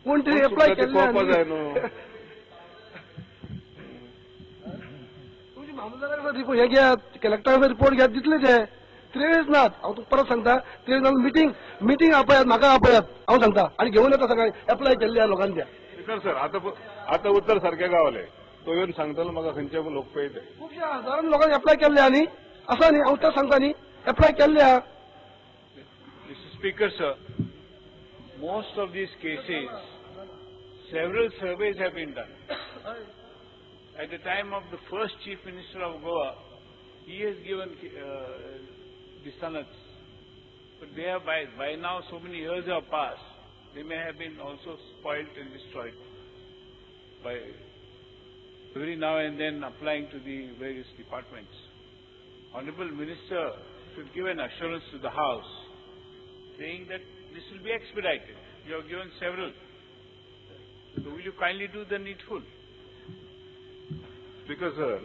कोण तरी एप्लाय केल्ले तुमची मामूलदाराकडे रिपोर्ट हे घ्या, कलेक्टराकडे रिपोर्ट घ्या, दितले ते त्रेस नात. हांव तुका परत सांगता, त्रेस नात मिटींग आपयात, म्हाका आपयात, हांव सांगता आनी घेवन येता सकाळी एप्लाय केल्ल्या लोकांनी द्या. स्पीकर सर, आता उत्तर सारकें गावलें. तो येवन सांगतलो म्हाका खंयचे लोक पळय ते. खुबशा हजारांनी लोकांनी एप्लाय केल्ल्या न्ही, आसा न्ही, हांव तेच सांगता न्ही, एप्लाय केल्ल्या. Speaker sir, most of these cases, several surveys have been done. At the time of the first Chief Minister of Goa, he has given the sonnets. But they have by now so many years have passed, they may have been also spoilt and destroyed by every now and then applying to the various departments. Honorable Minister should give an assurance to the House saying that this will be expedited. You have given several. So will you kindly do the needful? Speaker sir,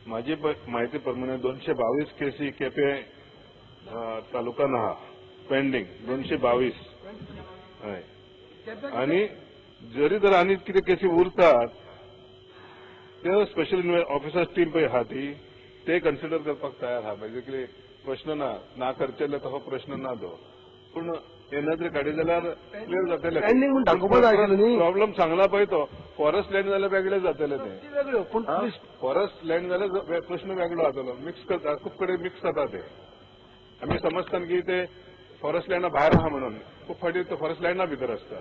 माझी माहिती प्रमाणे 222 केसी केपे तालुकान आहा pending 222. हय. आणि जरी तर आनी कितें केसी उरतात ते स्पेशल ऑफिसर्स टीम पळय आहा ती ते कन्सिडर करपाक तयार आहा. बेजिकली प्रश्न ना करचेले तो प्रश्न ना तो. पूण येना जर काडी जाल्यार क्लियर जातले. प्रॉब्लेम सांगला पळय तो फॉरेस्ट लँड जाल्यार वेगळे जातले ते. फॉरेस्ट लँड जाल्यार प्रश्न वेगळो जातलो. मिक्स करता, खूब कडेन मिक्स जाता ते. आमी समजता की ते फॉरेस्ट लँडा भायर आहा म्हणून, खूब फावटी ते फॉरेस्ट लँडा भितर आसता.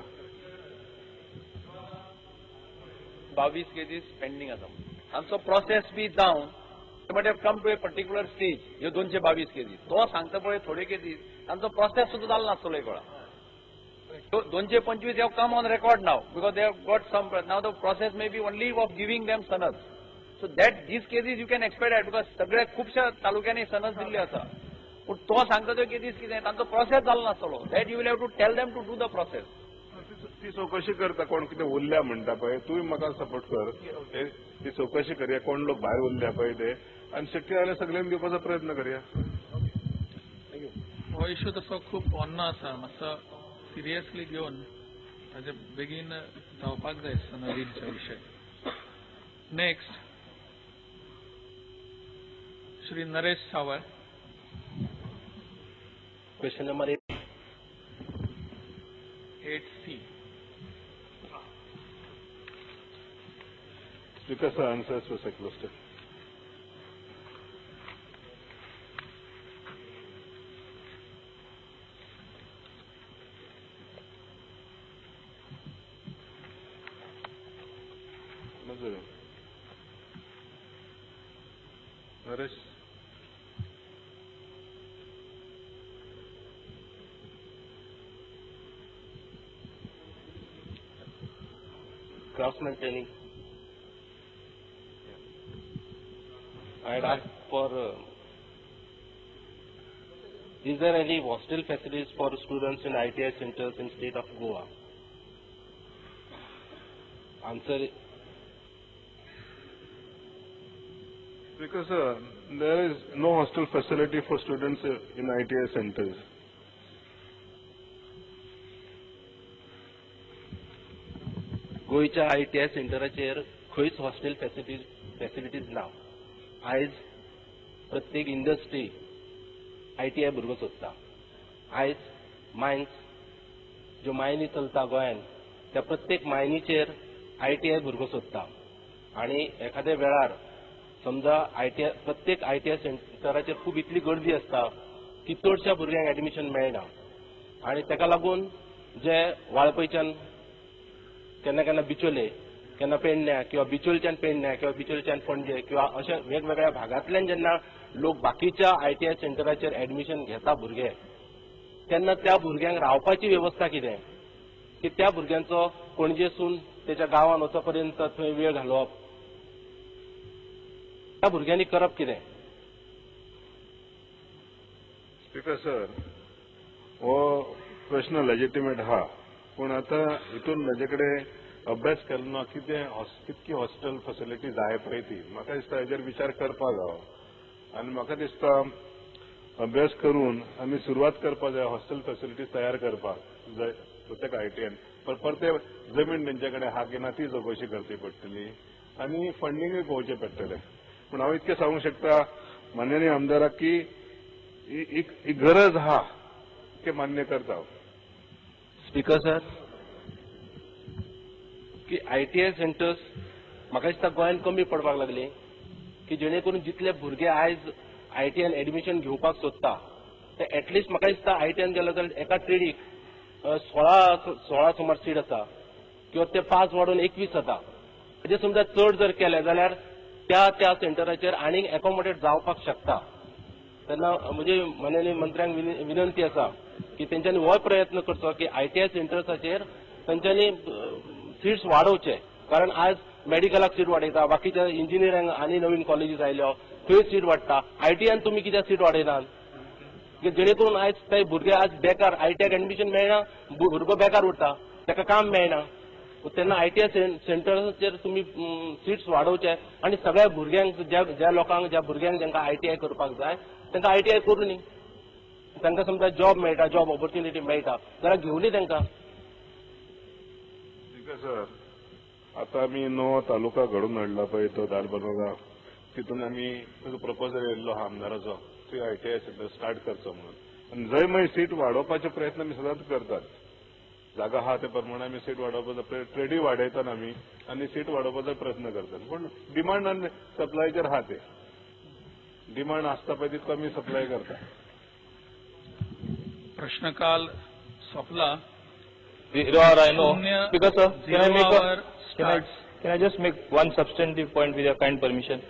22 केसीस पेंडिंग आसा. आमचो प्रोसेस बी जावन but have come to a particular stage. ह्यो 222 केसीस तो सांगता पळय थोडे केसीस तांचो प्रोसेस सुद्दां जालो नासतलो एक वेळा. 225 have come on record now because they have got some. Now the process may be only of giving them sonnets. So that these cases you can expedite because सगळ्या खुबशा तालुक्यांनी सनस दिल्ली आसा. पूण तो सांगता त्यो केसीस कितें तांचो प्रोसेस जालो नासतलो. That you will have to tell them to do the process. ती चौकशी करता कोण कितें उरल्या म्हणटा पळय, तूंय म्हाका सपोर्ट कर. ती चौकशी करया कोण लोक भायर उरल्या पळय ते, आनी शक्य जाल्यार सगळ्यांक दिवपाचो प्रयत्न करया. हो इश्यू तसो खूब पोन्नो आसा. मातसो सिरियसली घेवन ताचे बेगीन जावपाक जाय सनदींच्या विशय. नेक्स्ट श्री नरेश सावय. Question number 8C. Speaker sir, answers was requested. Naresh. Craftsman training. I had asked for, is there any hostel facilities for students in ITI centers in state of Goa? Answer. Because there is no hostel facility for students in ITI centers. गोयच्या ITI सेंटराचेर खंयच hostel facilities ना. आयज प्रत्येक industry ITI भुरगो सोदता. आयज mines ज्यो मायनी चलता गोंयांत त्या प्रत्येक मायनीचेर ITI भुरगो सोदता. आनी एखाद्या वेळार समजा प्रत्येक ITI सेंटराचेर खूब इतली गर्दी आसता की चडशा भुरग्यांक एडमिशन मेळना. आनी ताका लागून जे वाळपयच्यान केन्ना केन्ना बिचोले, केन्ना पेडण्या किंवा बिचोलच्यान पेडण्या किंवा बिचोलच्यान पणजे किंवा अशा वेगवेगळ्या भागांतल्यान जेन्ना लोक बाकीच्या ITI सेंटराचेर एडमिशन घेता भुरगे, तेन्ना त्या भुरग्यांक रावपाची वेवस्था कितें, की त्या भुरग्यांचो पणजेसून तेच्या गांवांत वचो पर्यंत थंय वेळ घालप, त्या भुरग्यांनी करप कितें? स्पीकर सर, हो प्रश्न लेजिटिमेट आहा. पूण आतां हितून म्हजे कडेन अभ्यास केलो कितकी हॉस्टेल फॅसिलिटी जाय पळय ती म्हाका दिसता हेजेर विचार करपा जावो. आनी म्हाका दिसता अभ्यास करून आमी सुरवात करपा जाय हॉस्टेल फॅसिलिटीज तयार करपाक जाय प्रत्येक ITI. पण परते जमीन तेंच्याकडे हा की ना ती चौकशी करची पडटली आणि फंडिंगूय पळोवचें पडटलें. पूण हांव इतकें सांगूंक शकता माननीय आमदाराक की ही गरज आहा ते मान्य करता. स्पीकर सर, की ITI सेंटर्स म्हाका दिसता गोंयांत कमी पडपाक लागले की जेणे करून जितले भुरगे आयज ITI एडमिशन घेवपाक सोदता ते एटलिस्ट म्हाका दिसता ITI गेलो जाल्यार एका ट्रेडीक 16 सुमार सीट आसा किंवा ते 5 वाडून 21 जाता. म्हणजे समजा चड जर केले जाल्यार त्या सेंटराचेर आनीक एकोमोडेट जावपाक शकता. तेन्ना म्हजी माननीय मंत्र्यांक विनंती आसा की तेंच्यांनी हो प्रयत्न करचो की ITI सेंटर्साचेर तेंच्यांनी सीट्स वाडोवचे. कारण आज मेडिकलाक सीट वाडयता, बाकीच्या इंजिनियरिंग आनी नवीन कॉलेजीस आयल्यो थंय सीट वाडटा. ITI तुमी कित्याक सीट वाडयनात? जेणे करून आयज ते भुरगे आज बेकार ITI एडमिशन मेळना, भुरगो बेकार उरता, ताका काम मेळना. तेन्ना ITI सेंटर्साचेर तुमी सीट्स वाडोवचे आनी सगळ्या भुरग्यांक ज्या भुरग्यांक जांकां ITI करपाक जाय तांकां ITI करूं न्ही. तांकां समजा जॉब मेळटा, जॉब ऑपॉर्च्युनिटी मेळटा जाल्यार घेवनी तांकां. ठीक आहे सर. आता आमी नवो तालुका घडून हाडला पळय तो दारबांदोडा, तितून आमी प्रपोजल येयल्लो आहा आमदाराचो थंय ITI सेंटर स्टार्ट करचो म्हणून. आनी जंय मागीर सीट वाडोवपाचे प्रयत्न आमी सदांच करतात. जागा आहा ते प्रमाणे आमी सीट वाडोवपाचो ट्रेडी वाडयतात आमी आनी सीट वाडोवपाचो प्रयत्न करतात. पूण डिमांड आनी सप्लायचेर आहा ते. डिमांड आसता पळय तितको आमी सप्लाय करता. प्रश्नकाल सोंपला. Zero hour, I know. Speaker sir, can I just make one substantive point with your kind permission?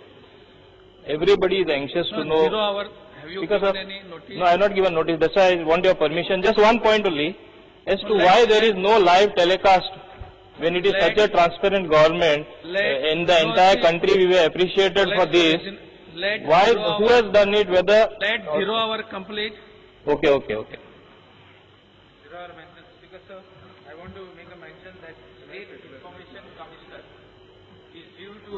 Everybody is anxious to know. 0 hour. Have you Speaker given sir, any notice? no, I have not given notice. That's why I want your permission. Just one point only, as to why there is no live telecast when it is such a transparent government in the entire country. We were appreciated for this. Why? Who has done it? Whether? Let 0 hour complete. Okay. 0 hour mention. Speaker sir, I want to make a mention that State Information Commissioner is due to